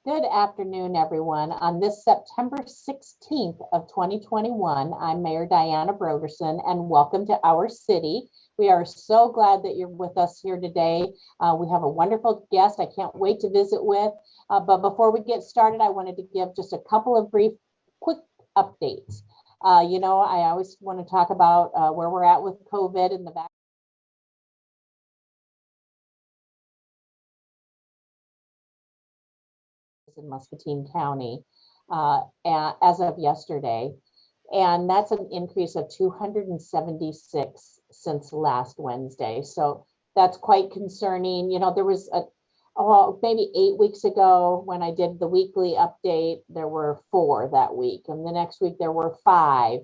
Good afternoon, everyone. On this September 16th of 2021, I'm Mayor Diana Broderson, and welcome to our city. We are so glad that you're with us here today. We have a wonderful guest I can't wait to visit with. But before we get started, I wanted to give just a couple of brief, quick updates. I always want to talk about where we're at with COVID and the vaccine in Muscatine County as of yesterday. And that's an increase of 276 since last Wednesday. So that's quite concerning. There was maybe 8 weeks ago when I did the weekly update, there were 4 that week. And the next week there were 5.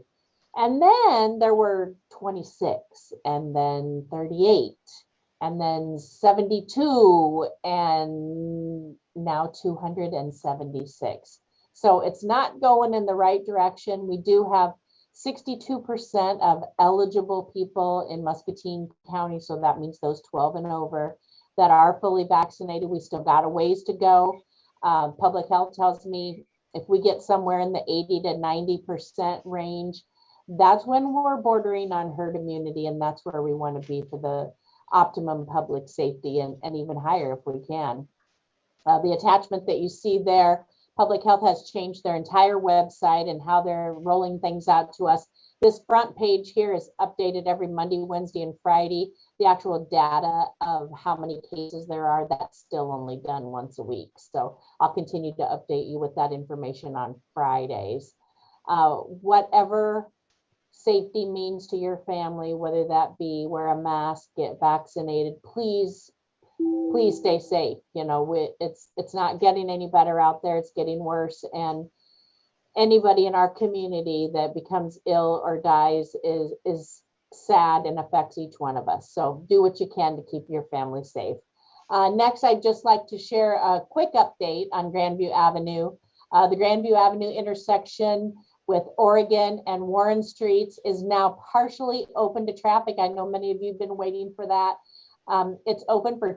And then there were 26, and then 38, and then 72, and now 276. So it's not going in the right direction. We do have 62% of eligible people in Muscatine County, so that means those 12 and over that are fully vaccinated. We still got a ways to go. Public health tells me if we get somewhere in the 80 to 90% range, that's when we're bordering on herd immunity, and that's where we want to be for the optimum public safety, and even higher if we can. The attachment that you see there, Public Health has changed their entire website and how they're rolling things out to us. This front page here is updated every Monday, Wednesday, and Friday. The actual data of how many cases there are, that's still only done once a week. So I'll continue to update you with that information on Fridays. Whatever safety means to your family, whether that be wear a mask, get vaccinated, please stay safe. It's not getting any better out there, it's getting worse, and anybody in our community that becomes ill or dies is sad and affects each one of us. So do what you can to keep your family safe. Next, I'd just like to share a quick update on Grandview Avenue. The Grandview Avenue intersection with Oregon and Warren Streets is now partially open to traffic. I know many of you have been waiting for that. It's open for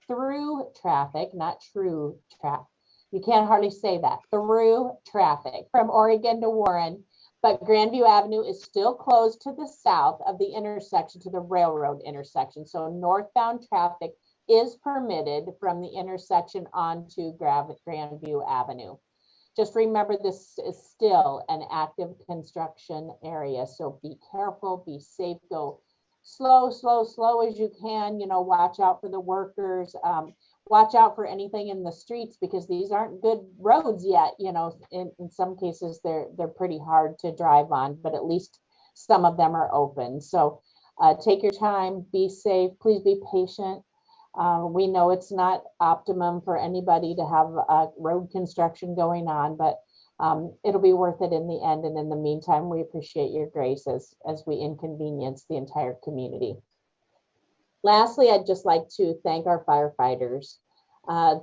through traffic, not true traffic. You can't hardly say that. Through traffic from Oregon to Warren, but Grandview Avenue is still closed to the south of the intersection, to the railroad intersection. So northbound traffic is permitted from the intersection onto Grandview Avenue. Just remember, this is still an active construction area, so be careful, be safe, go slow as you can. Watch out for the workers, watch out for anything in the streets, because these aren't good roads yet. In some cases they're pretty hard to drive on, but at least some of them are open. So take your time, be safe, please be patient. We know it's not optimum for anybody to have road construction going on, but it'll be worth it in the end. And in the meantime, we appreciate your grace as we inconvenience the entire community. Lastly, I'd just like to thank our firefighters.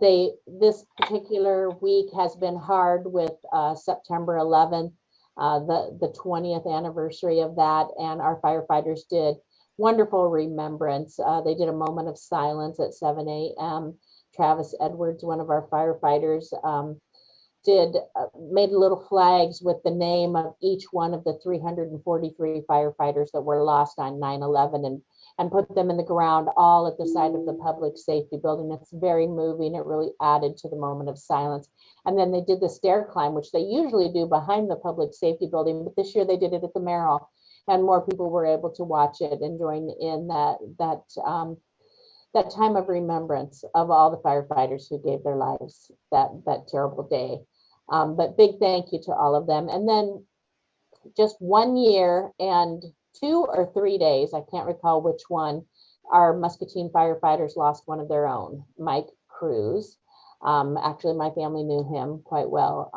This particular week has been hard with September 11th, the 20th anniversary of that, and our firefighters did wonderful remembrance. They did a moment of silence at 7 a.m. Travis Edwards, one of our firefighters, made little flags with the name of each one of the 343 firefighters that were lost on 9/11 and put them in the ground, all at the side of the public safety building. It's very moving. It really added to the moment of silence. And then they did the stair climb, which they usually do behind the public safety building, but this year they did it at the Merrill, and more people were able to watch it and join in that time of remembrance of all the firefighters who gave their lives that terrible day. But big thank you to all of them. And then just 1 year and 2 or 3 days, I can't recall which one, our Muscatine firefighters lost one of their own, Mike Cruz. Actually, my family knew him quite well.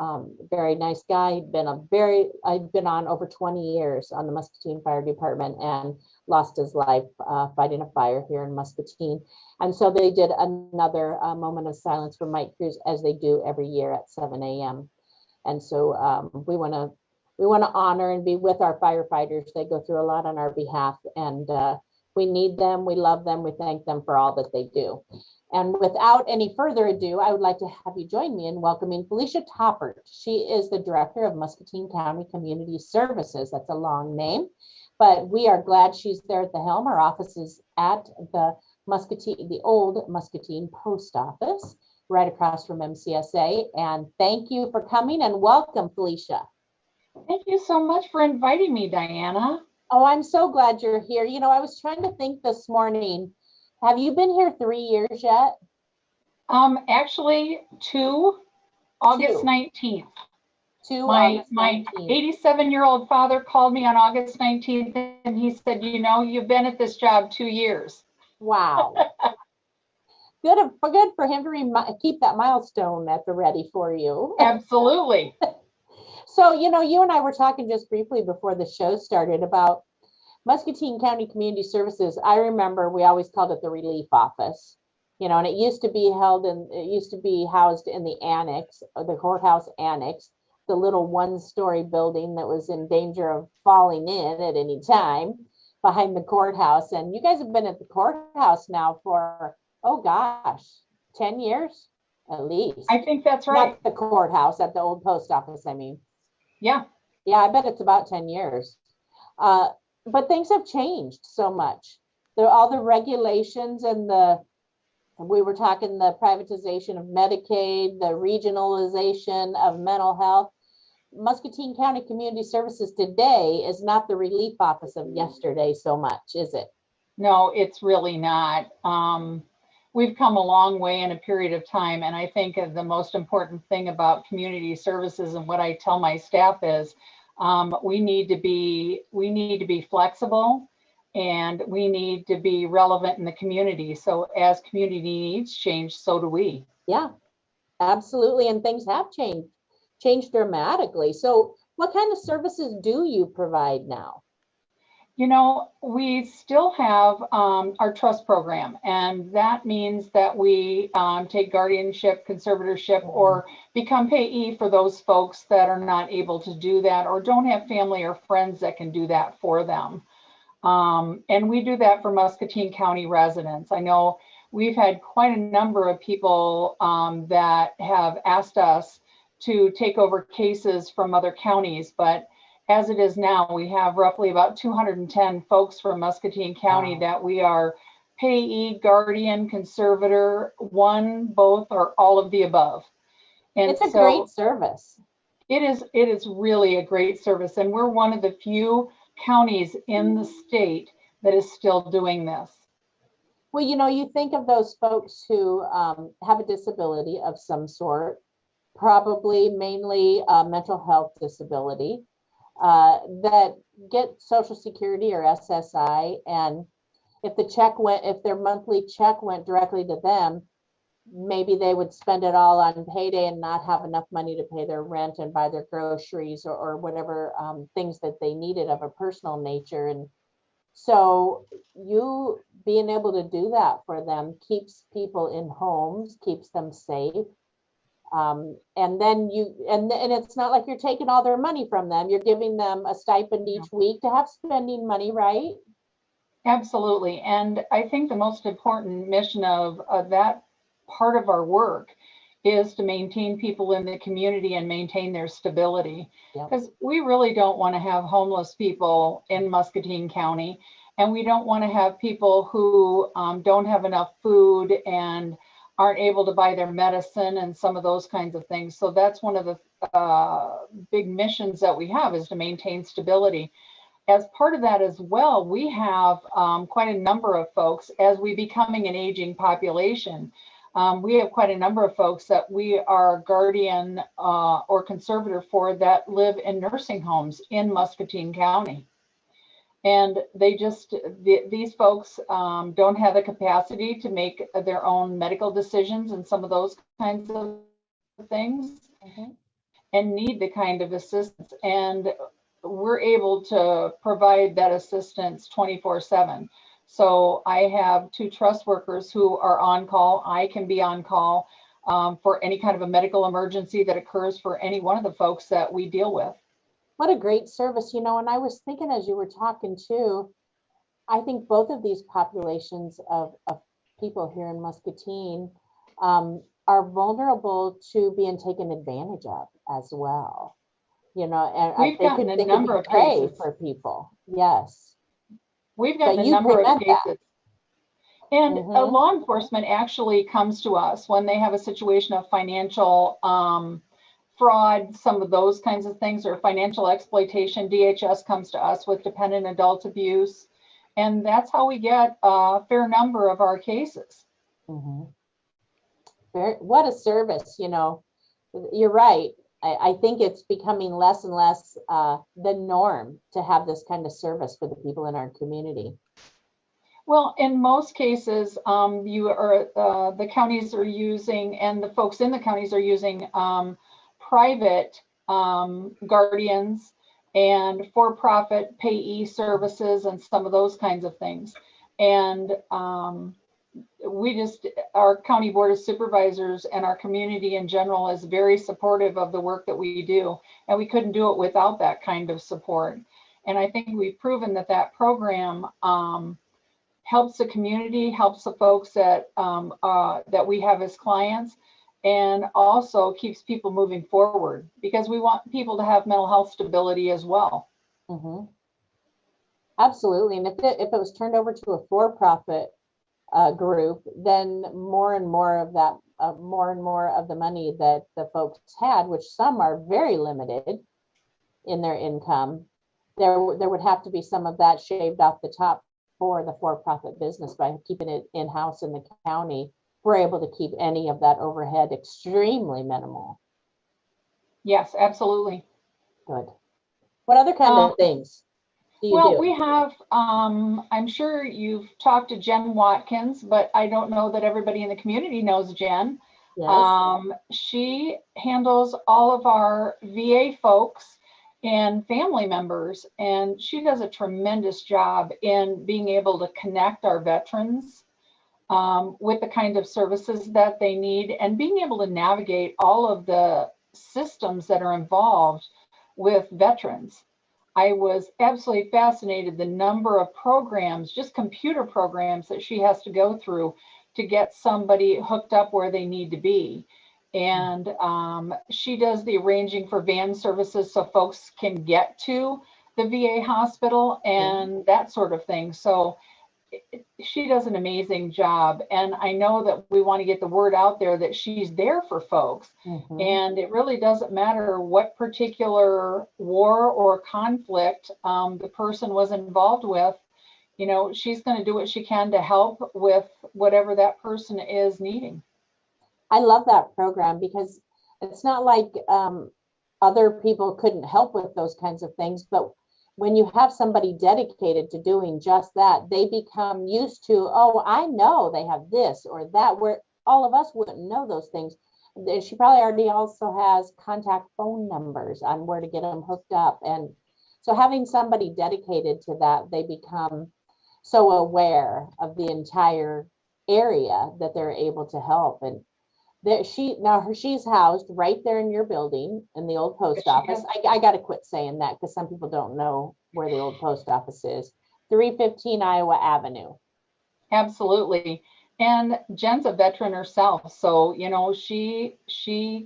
Very nice guy. I'd been on over 20 years on the Muscatine Fire Department, and lost his life fighting a fire here in Muscatine. And so they did another moment of silence for Mike Cruz, as they do every year at 7 a.m. And so we want to honor and be with our firefighters. They go through a lot on our behalf, and we need them. We love them. We thank them for all that they do. And without any further ado, I would like to have you join me in welcoming Felicia Toppert. She is the Director of Muscatine County Community Services. That's a long name, but we are glad she's there at the helm. Our office is at the old Muscatine Post Office, right across from MCSA. And thank you for coming and welcome, Felicia. Thank you so much for inviting me, Diana. Oh, I'm so glad you're here. You know, I was trying to think this morning, have you been here 3 years yet? Actually, August 19th. My 87-year-old father called me on August 19th and he said, you know, you've been at this job 2 years. Wow. Good for him to keep that milestone at the ready for you. Absolutely. So, you know, you and I were talking just briefly before the show started about Muscatine County Community Services. I remember we always called it the relief office, you know, and it used to be housed in the annex, the courthouse annex, the little one-story building that was in danger of falling in at any time behind the courthouse. And you guys have been at the courthouse now for, oh gosh, 10 years at least. I think that's right. Not the courthouse, at the old post office, I mean. Yeah. Yeah, I bet it's about 10 years. But things have changed so much. All the regulations and we were talking the privatization of Medicaid, the regionalization of mental health. Muscatine County Community Services today is not the relief office of yesterday so much, is it? No, it's really not. We've come a long way in a period of time. And I think the most important thing about community services and what I tell my staff is we need to be flexible and we need to be relevant in the community. So as community needs change, so do we. Yeah, absolutely. And things have changed dramatically. So what kind of services do you provide now? You know, we still have our trust program, and that means that we take guardianship, conservatorship, or become payee for those folks that are not able to do that or don't have family or friends that can do that for them. And we do that for Muscatine County residents. I know we've had quite a number of people that have asked us to take over cases from other counties, but as it is now, we have roughly about 210 folks from Muscatine County that we are payee, guardian, conservator, one, both, or all of the above. And it's a great service. It is really a great service. And we're one of the few counties in the state that is still doing this. Well, you know, you think of those folks who have a disability of some sort, probably mainly a mental health disability. That get Social Security or SSI, and if their monthly check went directly to them, maybe they would spend it all on payday and not have enough money to pay their rent and buy their groceries or whatever things that they needed of a personal nature. And so you being able to do that for them keeps people in homes, keeps them safe. And then and it's not like you're taking all their money from them. You're giving them a stipend each week to have spending money, right? Absolutely. And I think the most important mission of that part of our work is to maintain people in the community and maintain their stability. Because we really don't want to have homeless people in Muscatine County, and we don't want to have people who don't have enough food and aren't able to buy their medicine and some of those kinds of things. So that's one of the big missions that we have, is to maintain stability. As part of that as well, we have quite a number of folks, as we becoming an aging population, we have quite a number of folks that we are guardian or conservator for that live in nursing homes in Muscatine County. And these folks don't have the capacity to make their own medical decisions and some of those kinds of things, and need the kind of assistance. And we're able to provide that assistance 24/7. So I have 2 trust workers who are on call. I can be on call for any kind of a medical emergency that occurs for any one of the folks that we deal with. What a great service, you know. And I was thinking as you were talking too, I think both of these populations of people here in Muscatine are vulnerable to being taken advantage of as well. You know, and We've gotten a they could number be of prey cases. for people. Yes. We've But gotten a you number of prevent that. cases. And Mhm. law enforcement actually comes to us when they have a situation of financial fraud, some of those kinds of things, or financial exploitation. DHS comes to us with dependent adult abuse. And that's how we get a fair number of our cases. Mhm. What a service, you know. You're right. I think it's becoming less and less the norm to have this kind of service for the people in our community. Well, in most cases, the counties are using, and the folks in the counties are using private guardians and for-profit payee services and some of those kinds of things. And our county board of supervisors and our community in general is very supportive of the work that we do, and we couldn't do it without that kind of support. And I think we've proven that that program helps the community, helps the folks that we have as clients, and also keeps people moving forward, because we want people to have mental health stability as well. Mm-hmm. Absolutely. And if it was turned over to a for-profit group, then more and more of that, more and more of the money that the folks had, which some are very limited in their income, there would have to be some of that shaved off the top for the for-profit business by keeping it in-house in the county. We're able to keep any of that overhead extremely minimal. Yes, absolutely. Good. What other kind of things do you do? We have, I'm sure you've talked to Jen Watkins, but I don't know that everybody in the community knows Jen. Yes. She handles all of our VA folks and family members, and she does a tremendous job in being able to connect our veterans with the kind of services that they need, and being able to navigate all of the systems that are involved with veterans. I was absolutely fascinated the number of programs, just computer programs, that she has to go through to get somebody hooked up where they need to be. And she does the arranging for van services so folks can get to the VA hospital and that sort of thing. So she does an amazing job. And I know that we want to get the word out there that she's there for folks. Mm-hmm. And it really doesn't matter what particular war or conflict the person was involved with. You know, she's going to do what she can to help with whatever that person is needing. I love that program because it's not like other people couldn't help with those kinds of things, but when you have somebody dedicated to doing just that, they become used to, oh, I know they have this or that, where all of us wouldn't know those things. She probably already also has contact phone numbers on where to get them hooked up. And so having somebody dedicated to that, they become so aware of the entire area that they're able to help. And that she's housed right there in your building in the old post office. I got to quit saying that because some people don't know where the old post office is. 315 Iowa Avenue. Absolutely. And Jen's a veteran herself, so you know she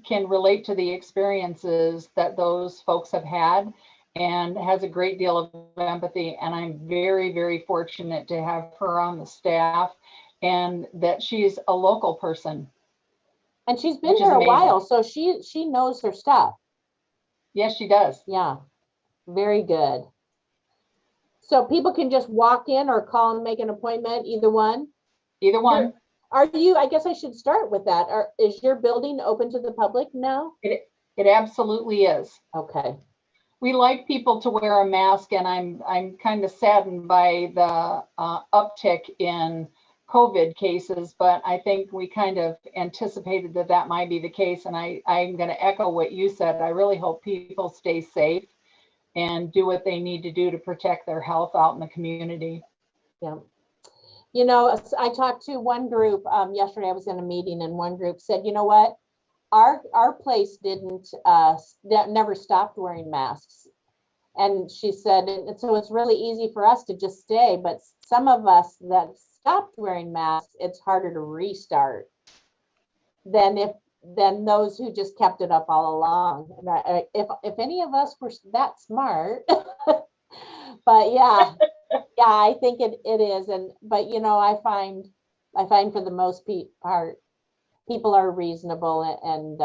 can relate to the experiences that those folks have had, and has a great deal of empathy. And I'm very, very fortunate to have her on the staff, and that she's a local person. And she's been here a while, so she knows her stuff. Yes, she does. Yeah, very good. So people can just walk in or call and make an appointment, either one? Either one. Are you, I guess I should start with that. Is your building open to the public now? It absolutely is. Okay. We like people to wear a mask, and I'm kind of saddened by the uptick in COVID cases, but I think we kind of anticipated that might be the case. And I'm going to echo what you said. I really hope people stay safe and do what they need to do to protect their health out in the community. Yeah. You know, I talked to one group yesterday. I was in a meeting, and one group said, you know what? Our place never stopped wearing masks. And she said, and so it's really easy for us to just stay, but some of us that stopped wearing masks, it's harder to restart than those who just kept it up all along. And if any of us were that smart, but yeah, I think it is. But I find for the most part, people are reasonable and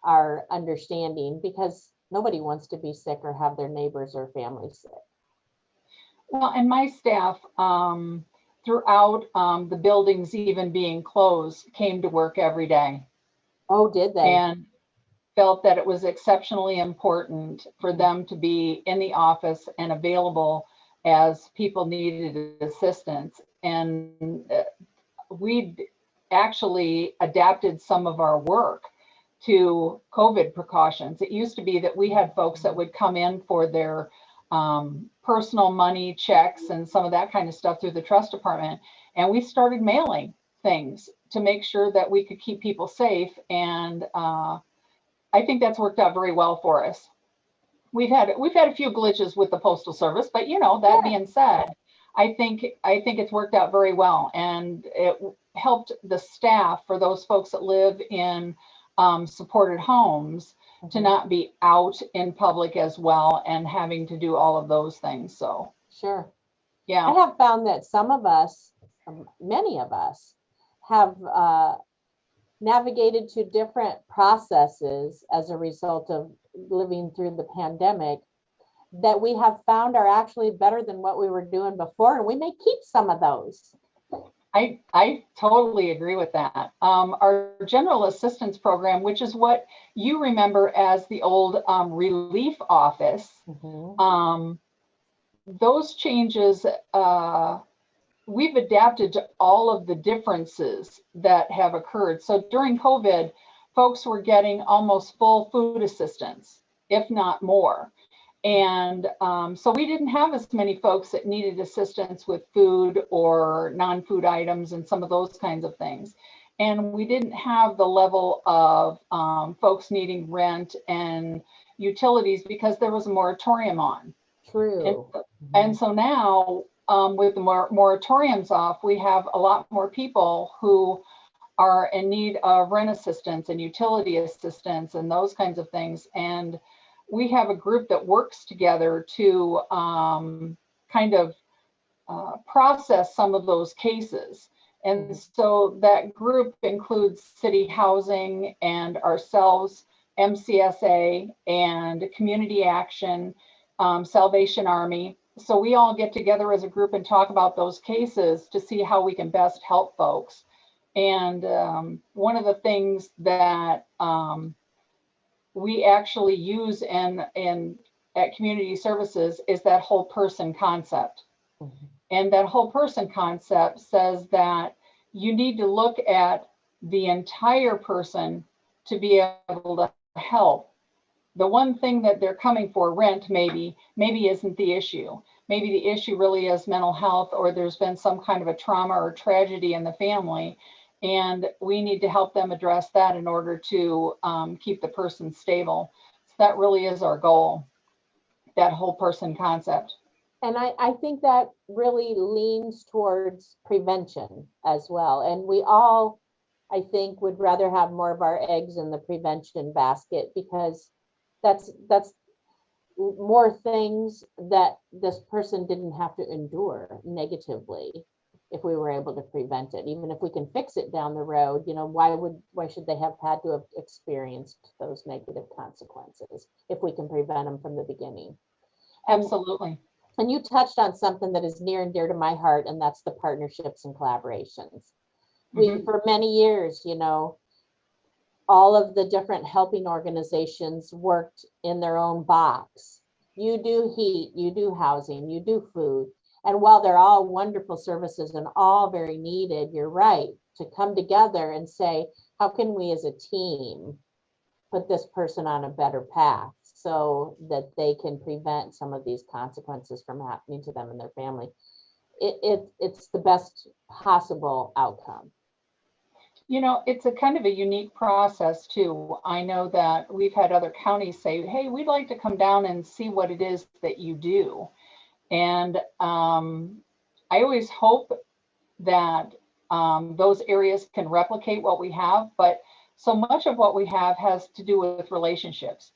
are understanding, because nobody wants to be sick or have their neighbors or family sick. Well, and my staff throughout the buildings even being closed came to work every day. Oh, did they? And felt that it was exceptionally important for them to be in the office and available as people needed assistance. And we actually adapted some of our work to COVID precautions. It used to be that we had folks that would come in for their personal money checks and some of that kind of stuff through the trust department. And we started mailing things to make sure that we could keep people safe. And I think that's worked out very well for us. We've had a few glitches with the Postal Service, but that being said, I think it's worked out very well, and it helped the staff, for those folks that live in supported homes, to not be out in public as well and having to do all of those things. So sure. Yeah. I have found that some of us, many of us, have navigated to different processes as a result of living through the pandemic that we have found are actually better than what we were doing before, and we may keep some of those. I totally agree with that. Our general assistance program, which is what you remember as the old relief office, those changes, we've adapted to all of the differences that have occurred. So during COVID, folks were getting almost full food assistance, if not more. And so we didn't have as many folks that needed assistance with food or non-food items and some of those kinds of things. And we didn't have the level of folks needing rent and utilities because there was a moratorium on. True. And so now, with the moratoriums off, we have a lot more people who are in need of rent assistance and utility assistance and those kinds of things. And we have a group that works together to kind of process some of those cases. And so that group includes City Housing and ourselves, MCSA, and Community Action, Salvation Army. So we all get together as a group and talk about those cases to see how we can best help folks. And one of the things that we actually use at community services is that whole person concept. And that whole person concept says that you need to look at the entire person to be able to help. The one thing that they're coming for, rent, maybe isn't the issue. Maybe the issue really is mental health, or there's been some kind of a trauma or tragedy in the family. And we need to help them address that in order to keep the person stable. So that really is our goal, that whole person concept. And I think that really leans towards prevention as well. And we all, I think, would rather have more of our eggs in the prevention basket, because that's more things that this person didn't have to endure negatively if we were able to prevent it. Even if we can fix it down the road, why should they have had to have experienced those negative consequences if we can prevent them from the beginning? Absolutely. And you touched on something that is near and dear to my heart, and that's the partnerships and collaborations. We, for many years, all of the different helping organizations worked in their own box. You do heat, you do housing, you do food. And while they're all wonderful services and all very needed, you're right, to come together and say, how can we as a team put this person on a better path so that they can prevent some of these consequences from happening to them and their family? It's the best possible outcome. It's a kind of a unique process too. I know that we've had other counties say, hey, we'd like to come down and see what it is that you do. And I always hope that those areas can replicate what we have, but so much of what we have has to do with relationships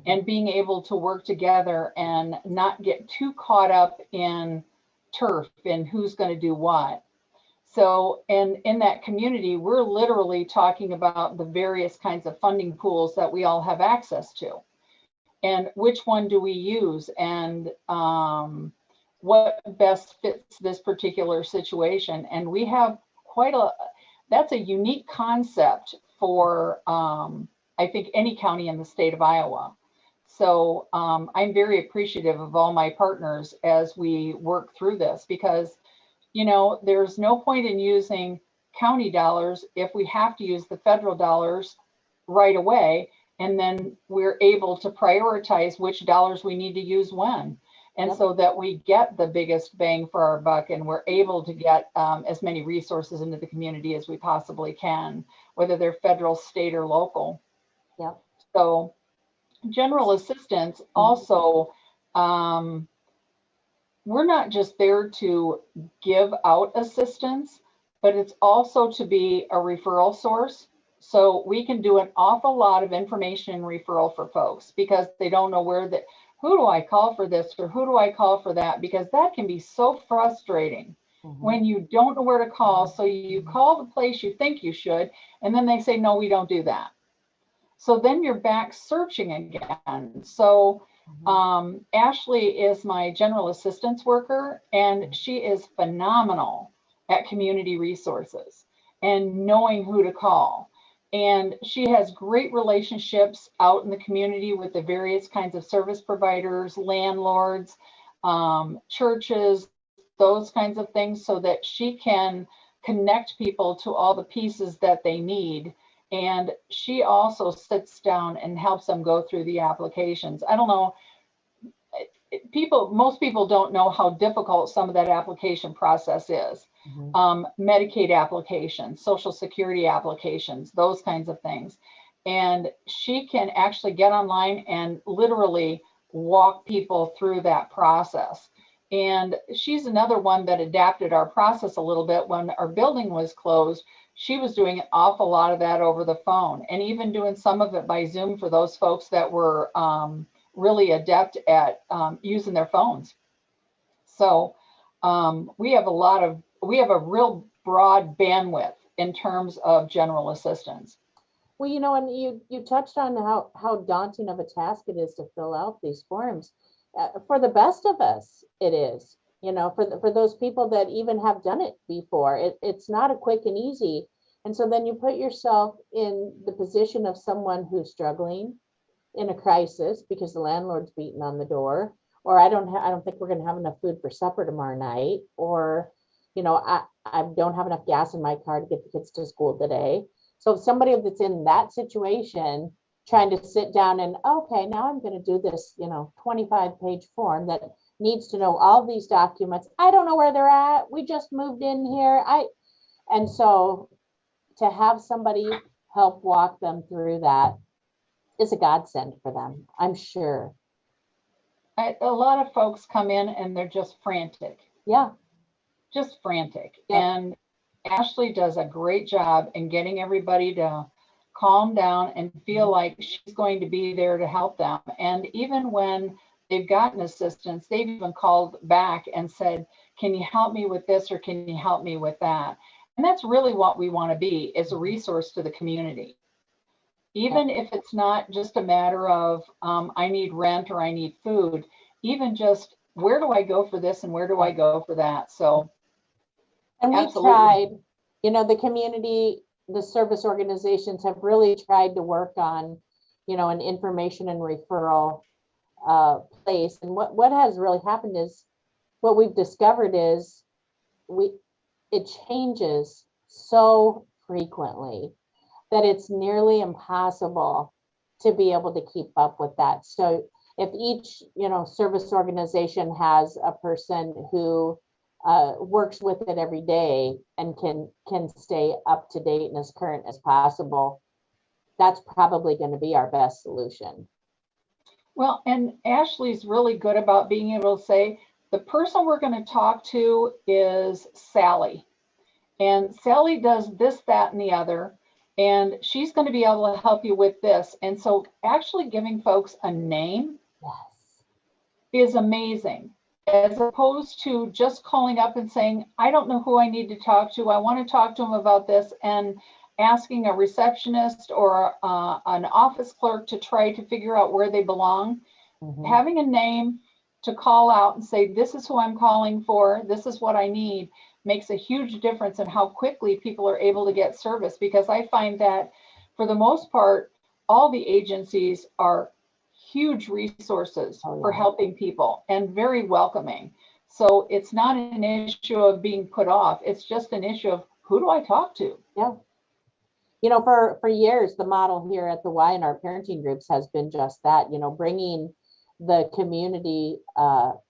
and being able to work together and not get too caught up in turf and who's going to do what. So, and in that community, we're literally talking about the various kinds of funding pools that we all have access to, and which one do we use, and what best fits this particular situation. And we have that's a unique concept for, I think, any county in the state of Iowa. So I'm very appreciative of all my partners as we work through this, because, you know, there's no point in using county dollars if we have to use the federal dollars right away. And then we're able to prioritize which dollars we need to use when. And so that we get the biggest bang for our buck, and we're able to get as many resources into the community as we possibly can, whether they're federal, state, or local. Yep. So general assistance also, we're not just there to give out assistance, but it's also to be a referral source. So we can do an awful lot of information and referral for folks because they don't know who do I call for this or who do I call for that? Because that can be so frustrating when you don't know where to call. So you call the place you think you should, and then they say, no, we don't do that. So then you're back searching again. So Ashley is my general assistance worker, and she is phenomenal at community resources and knowing who to call. And she has great relationships out in the community with the various kinds of service providers, landlords, churches, those kinds of things, so that she can connect people to all the pieces that they need. And she also sits down and helps them go through the applications. I don't know, most people don't know how difficult some of that application process is. Medicaid applications, Social Security applications, those kinds of things. And she can actually get online and literally walk people through that process. And she's another one that adapted our process a little bit. When our building was closed, she was doing an awful lot of that over the phone, and even doing some of it by Zoom for those folks that were really adept at using their phones. So we have a real broad bandwidth in terms of general assistance. Well, you know, and you touched on how daunting of a task it is to fill out these forms. For the best of us, it is. You know, for those people that even have done it before, it's not a quick and easy. And so then you put yourself in the position of someone who's struggling in a crisis because the landlord's beating on the door, or I don't think we're going to have enough food for supper tomorrow night, or, you know, I don't have enough gas in my car to get the kids to school today. So somebody that's in that situation, trying to sit down and, okay, now I'm going to do this, you know, 25-page form that needs to know all these documents. I don't know where they're at. We just moved in here. And so to have somebody help walk them through that is a godsend for them, I'm sure. A lot of folks come in and they're just frantic. Yeah. Just frantic. Yeah. And Ashley does a great job in getting everybody to calm down and feel like she's going to be there to help them. And even when they've gotten assistance, they've even called back and said, can you help me with this, or can you help me with that? And that's really what we want to be, is a resource to the community. Even if it's not just a matter of I need rent or I need food, even just where do I go for this and where do I go for that? So, and we tried, you know, the community, the service organizations have really tried to work on, you know, an information and referral place. And what has really happened is, what we've discovered is it changes so frequently that it's nearly impossible to be able to keep up with that. So if each, you know, service organization has a person who works with it every day and can stay up to date and as current as possible, that's probably going to be our best solution. Well, and Ashley's really good about being able to say, the person we're going to talk to is Sally. and Sally does this, that, and the other, and she's going to be able to help you with this. And so actually giving folks a name Yes. is amazing, as opposed to just calling up and saying, I don't know who I need to talk to. I want to talk to them about this, and asking a receptionist or an office clerk to try to figure out where they belong. Mhm. Having a name to call out and say, this is who I'm calling for, this is what I need, makes a huge difference in how quickly people are able to get service. Because I find that for the most part, all the agencies are huge resources for helping people and very welcoming. So it's not an issue of being put off. It's just an issue of, who do I talk to? Yeah. You know, for years, the model here at the Y in our parenting groups has been just that, you know, bringing the community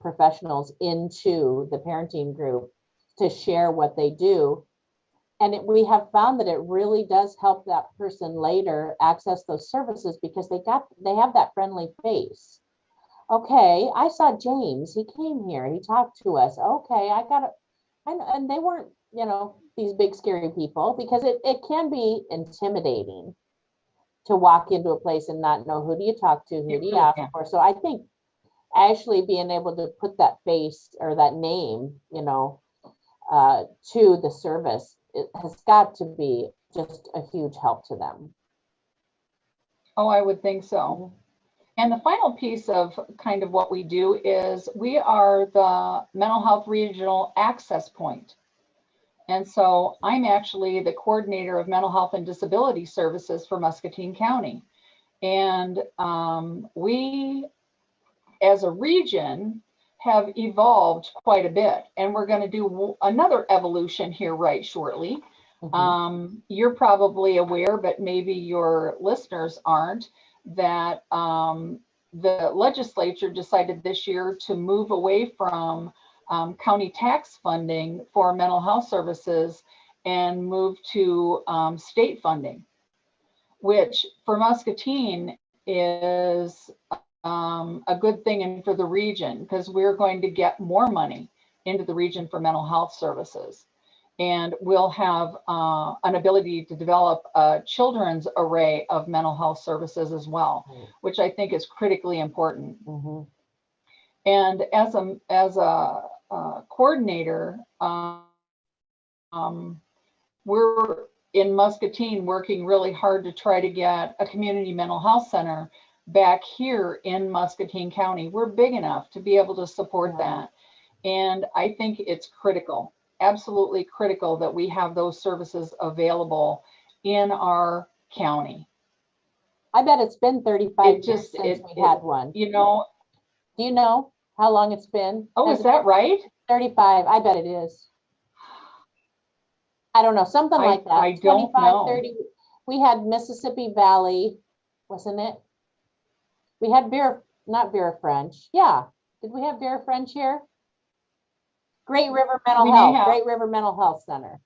professionals into the parenting group to share what they do. And we have found that it really does help that person later access those services, because they have that friendly face. Okay, I saw James, he came here, he talked to us. Okay, and they weren't, you know, these big scary people, because it can be intimidating to walk into a place and not know, who do you talk to, who do you ask for. So I think actually being able to put that face or that name, you know, to the service, it has got to be just a huge help to them. Oh, I would think so. And the final piece of kind of what we do is we are the mental health regional access point. And so I'm actually the coordinator of mental health and disability services for Muscatine County. And we, as a region, have evolved quite a bit. And we're going to do another evolution here right shortly. You're probably aware, but maybe your listeners aren't, that the legislature decided this year to move away from county tax funding for mental health services and move to state funding, which for Muscatine is a good thing and for the region, because we're going to get more money into the region for mental health services. And we'll have an ability to develop a children's array of mental health services as well, which I think is critically important. And as a coordinator, we're in Muscatine working really hard to try to get a community mental health center back here in Muscatine County. We're big enough to be able to support that. And I think it's critical, absolutely critical, that we have those services available in our county. I bet it's been 35 years since we had one. You know, do you know how long it's been? Oh, is that right? 35. I bet it is. I don't know, something like that. I don't know. 30. We had Mississippi Valley, wasn't it? We had not Vera French. Yeah. Did we have Vera French here? Great River Mental Health, Great River Mental Health Center.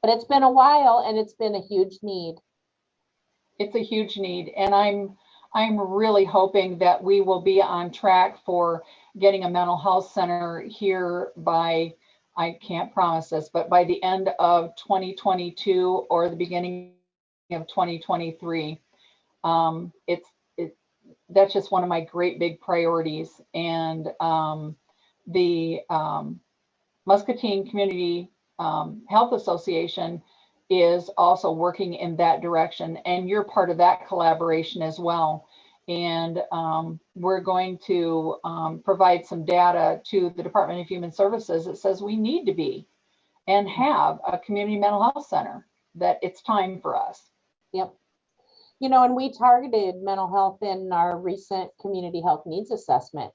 But it's been a while, and it's been a huge need. It's a huge need, and I'm really hoping that we will be on track for getting a mental health center here by, I can't promise this, but by the end of 2022 or the beginning of 2023. That's just one of my great big priorities. And the Muscatine Community Health Association is also working in that direction, and you're part of that collaboration as well. And we're going to provide some data to the Department of Human Services that says we need to be and have a community mental health center, that it's time for us. Yep. You know, and we targeted mental health in our recent community health needs assessment.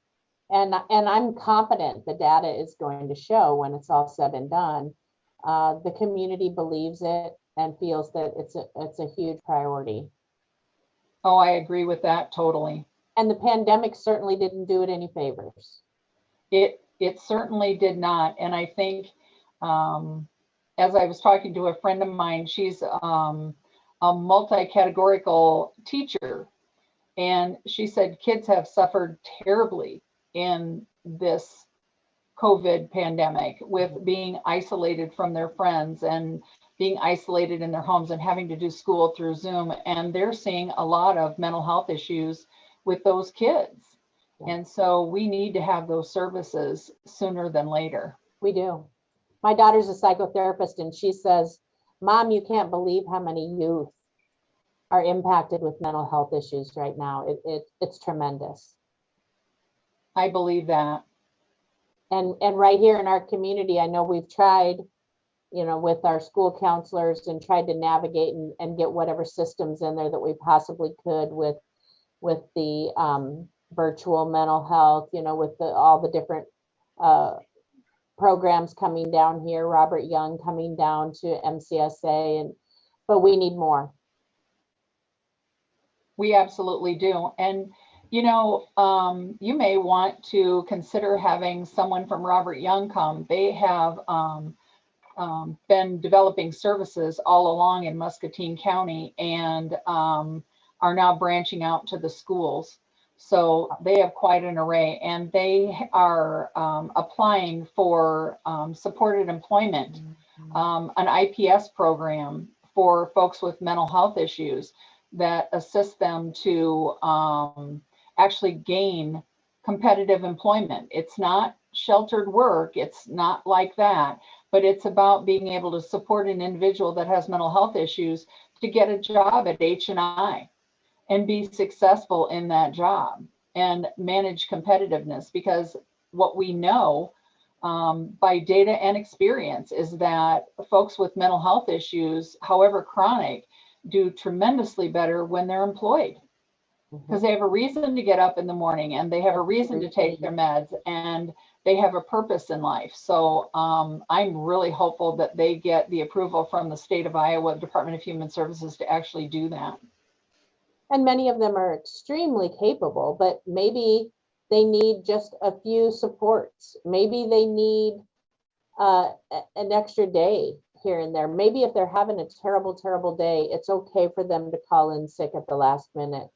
And I'm confident the data is going to show, when it's all said and done, the community believes it and feels that it's a huge priority. Oh, I agree with that totally. And the pandemic certainly didn't do it any favors. It certainly did not. And I think, as I was talking to a friend of mine, she's a multi-categorical teacher, and she said kids have suffered terribly in this COVID pandemic, with being isolated from their friends and being isolated in their homes and having to do school through Zoom. And they're seeing a lot of mental health issues with those kids. And so we need to have those services sooner than later. We do. My daughter's a psychotherapist, and she says, Mom, you can't believe how many youth are impacted with mental health issues right now. It's tremendous. I believe that. And right here in our community, I know we've tried, you know, with our school counselors and tried to navigate and get whatever systems in there that we possibly could with the virtual mental health, you know, with all the different programs coming down here, Robert Young coming down to MCSA, but we need more. We absolutely do. And, you know, you may want to consider having someone from Robert Young come. They have been developing services all along in Muscatine County, and are now branching out to the schools. So they have quite an array, and they are applying for supported employment, an IPS program for folks with mental health issues that assist them to actually gain competitive employment. It's not sheltered work, it's not like that, but it's about being able to support an individual that has mental health issues to get a job at H&I and be successful in that job and manage competitiveness. Because what we know by data and experience is that folks with mental health issues, however chronic, do tremendously better when they're employed, because they have a reason to get up in the morning, and they have a reason to take their meds, and they have a purpose in life. So I'm really hopeful that they get the approval from the state of Iowa Department of Human Services to actually do that. And many of them are extremely capable, but maybe they need just a few supports. Maybe they need an extra day here and there. Maybe if they're having a terrible, terrible day, it's okay for them to call in sick at the last minute.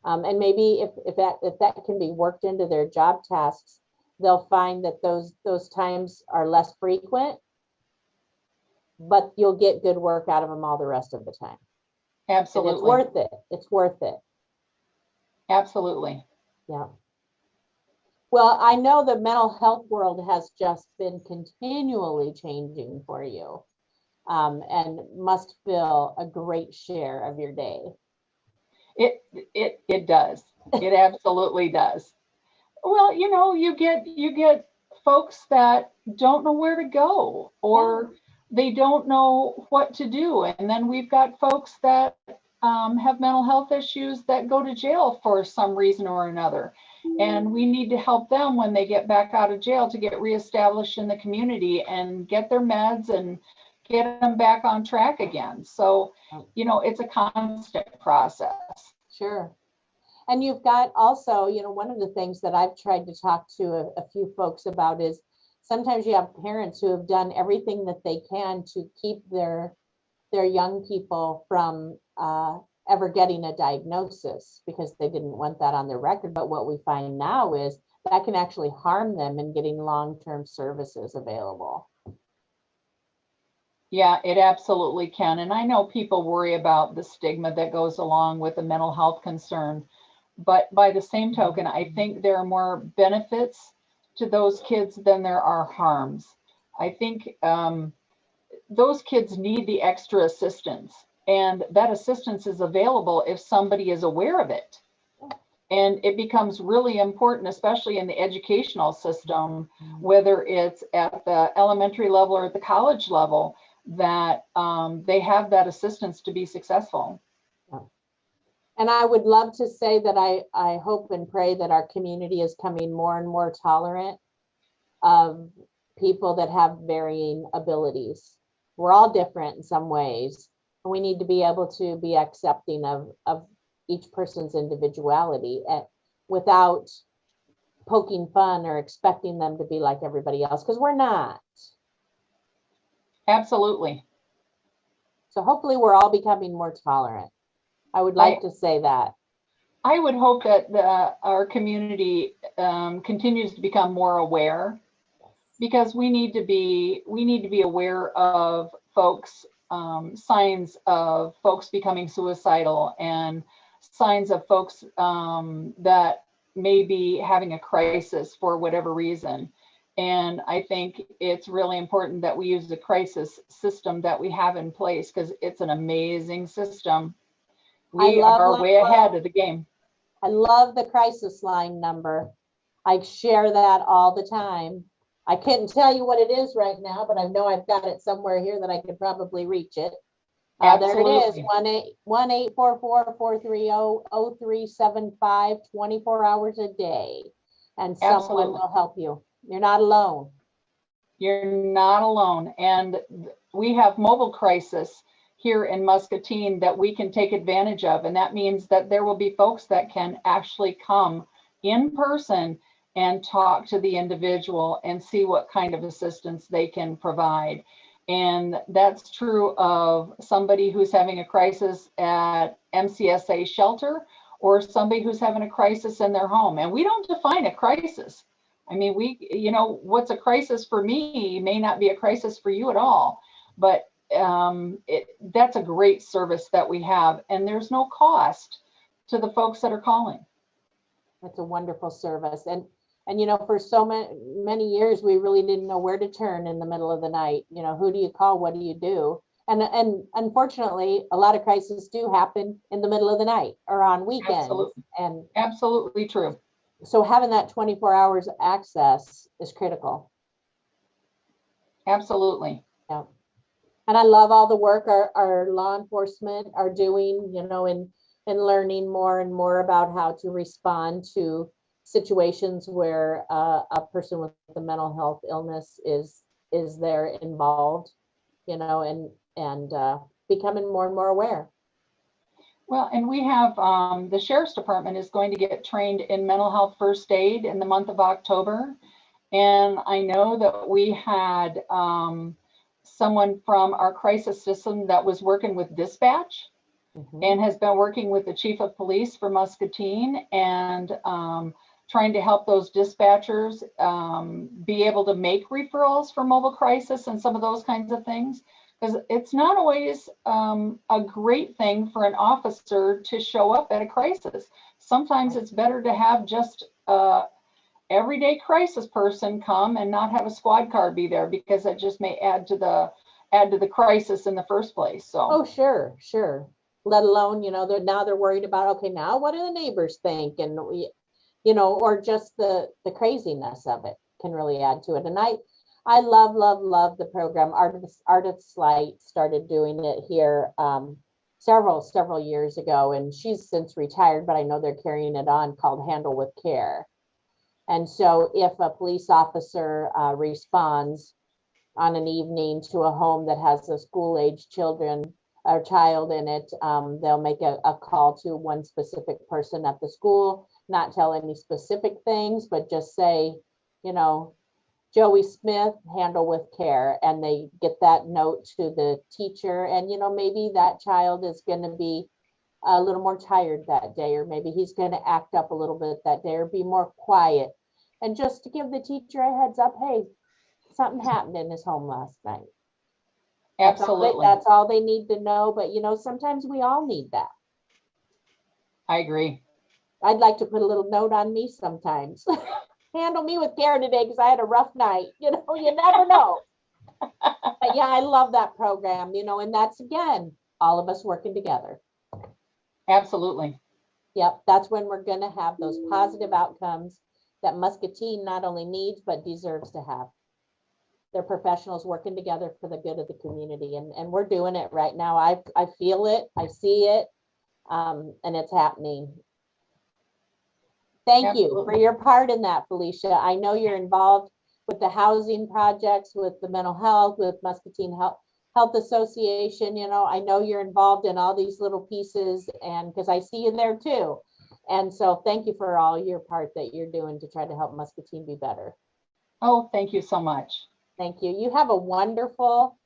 And maybe if that can be worked into their job tasks, they'll find that those times are less frequent, but you'll get good work out of them all the rest of the time. Absolutely. And it's worth it. It's worth it. Absolutely. Yeah. Well, I know the mental health world has just been continually changing for you, and must fill a great share of your day. It does. It absolutely does. Well, you know, you get folks that don't know where to go, or they don't know what to do. And then we've got folks that have mental health issues that go to jail for some reason or another. And we need to help them when they get back out of jail to get reestablished in the community and get their meds and get them back on track again. So, you know, it's a constant process. Sure. And you've got also, you know, one of the things that I've tried to talk to a few folks about is sometimes you have parents who have done everything that they can to keep their young people from ever getting a diagnosis because they didn't want that on their record. But what we find now is that can actually harm them in getting long-term services available. Yeah, it absolutely can. And I know people worry about the stigma that goes along with a mental health concern. But by the same token, I think there are more benefits to those kids than there are harms. I think those kids need the extra assistance, and that assistance is available if somebody is aware of it. And it becomes really important, especially in the educational system, whether it's at the elementary level or at the college level, that they have that assistance to be successful. And I would love to say that I hope and pray that our community is coming more and more tolerant of people that have varying abilities. We're all different in some ways, and we need to be able to be accepting of each person's individuality without poking fun or expecting them to be like everybody else, because we're not. Absolutely. So hopefully we're all becoming more tolerant. I would like to say that. I would hope that our community continues to become more aware because we need to be aware of folks, signs of folks becoming suicidal, and signs of folks that may be having a crisis for whatever reason. And I think it's really important that we use the crisis system that we have in place, because it's an amazing system. We are way ahead of the game. I love the crisis line number. I share that all the time. I couldn't tell you what it is right now, but I know I've got it somewhere here that I could probably reach it. There it is, 1-844-430-0375, 24 hours a day. And someone will help you. You're not alone. You're not alone. And we have mobile crisis here in Muscatine that we can take advantage of. And that means that there will be folks that can actually come in person and talk to the individual and see what kind of assistance they can provide. And that's true of somebody who's having a crisis at MCSA shelter, or somebody who's having a crisis in their home. And we don't define a crisis. I mean, what's a crisis for me may not be a crisis for you at all. But that's a great service that we have, and there's no cost to the folks that are calling. That's a wonderful service. And for so many years, we really didn't know where to turn in the middle of the night. Who do you call? What do you do? And unfortunately, a lot of crises do happen in the middle of the night or on weekends. Absolutely. And absolutely true. So having that 24 hours access is critical. Absolutely. Yeah. And I love all the work our law enforcement are doing, in learning more and more about how to respond to situations where a person with a mental health illness is there involved, and becoming more and more aware. Well, and we have the Sheriff's Department is going to get trained in mental health first aid in the month of October. And I know that we had someone from our crisis system that was working with dispatch, and has been working with the chief of police for Muscatine, and trying to help those dispatchers be able to make referrals for mobile crisis and some of those kinds of things. Because it's not always a great thing for an officer to show up at a crisis. Sometimes it's better to have just everyday crisis person come and not have a squad car be there, because that just may add to the crisis in the first place. So oh, sure. Let alone, they're worried about, okay, now what do the neighbors think, and or just the craziness of it can really add to it. And I love the program. Artist Light started doing it here several years ago, and she's since retired, but I know they're carrying it on, called Handle with Care. And so if a police officer responds on an evening to a home that has a school-age child in it, they'll make a call to one specific person at the school, not tell any specific things, but just say, Joey Smith, Handle with Care, and they get that note to the teacher. And maybe that child is going to be a little more tired that day, or maybe he's going to act up a little bit that day, or be more quiet, and just to give the teacher a heads up, hey, something happened in his home last night. Absolutely. That's all they need to know. But sometimes we all need that. I agree. I'd like to put a little note on me sometimes. Handle me with care today, because I had a rough night. You never know. But yeah, I love that program, and that's, again, all of us working together. Absolutely. Yep. That's when we're going to have those positive outcomes that Muscatine not only needs, but deserves to have. They're professionals working together for the good of the community. And we're doing it right now. I feel it. I see it. And it's happening. Thank you for your part in that, Felicia. I know you're involved with the housing projects, with the mental health, with Muscatine Health Association. I know you're involved in all these little pieces, and because I see you there too. And so thank you for all your part that you're doing to try to help Muscatine be better. Oh, thank you so much. Thank you. You have a wonderful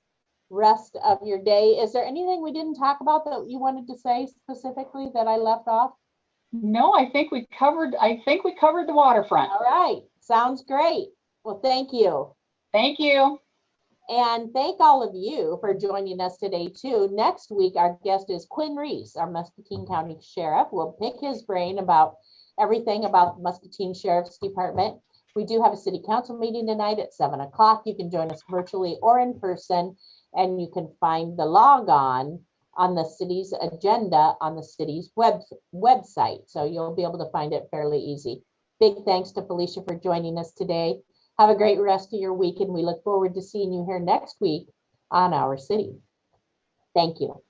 rest of your day. Is there anything we didn't talk about that you wanted to say specifically that I left off? No, I think we covered the waterfront. All right. Sounds great. Well, thank you. Thank you. And thank all of you for joining us today too. Next week, our guest is Quinn Reese, our Muscatine County Sheriff. We'll pick his brain about everything about the Muscatine Sheriff's Department. We do have a city council meeting tonight at 7 o'clock. You can join us virtually or in person, and you can find the log on the city's agenda on the city's website. So you'll be able to find it fairly easy. Big thanks to Felicia for joining us today. Have a great rest of your week, and we look forward to seeing you here next week on Our City. Thank you.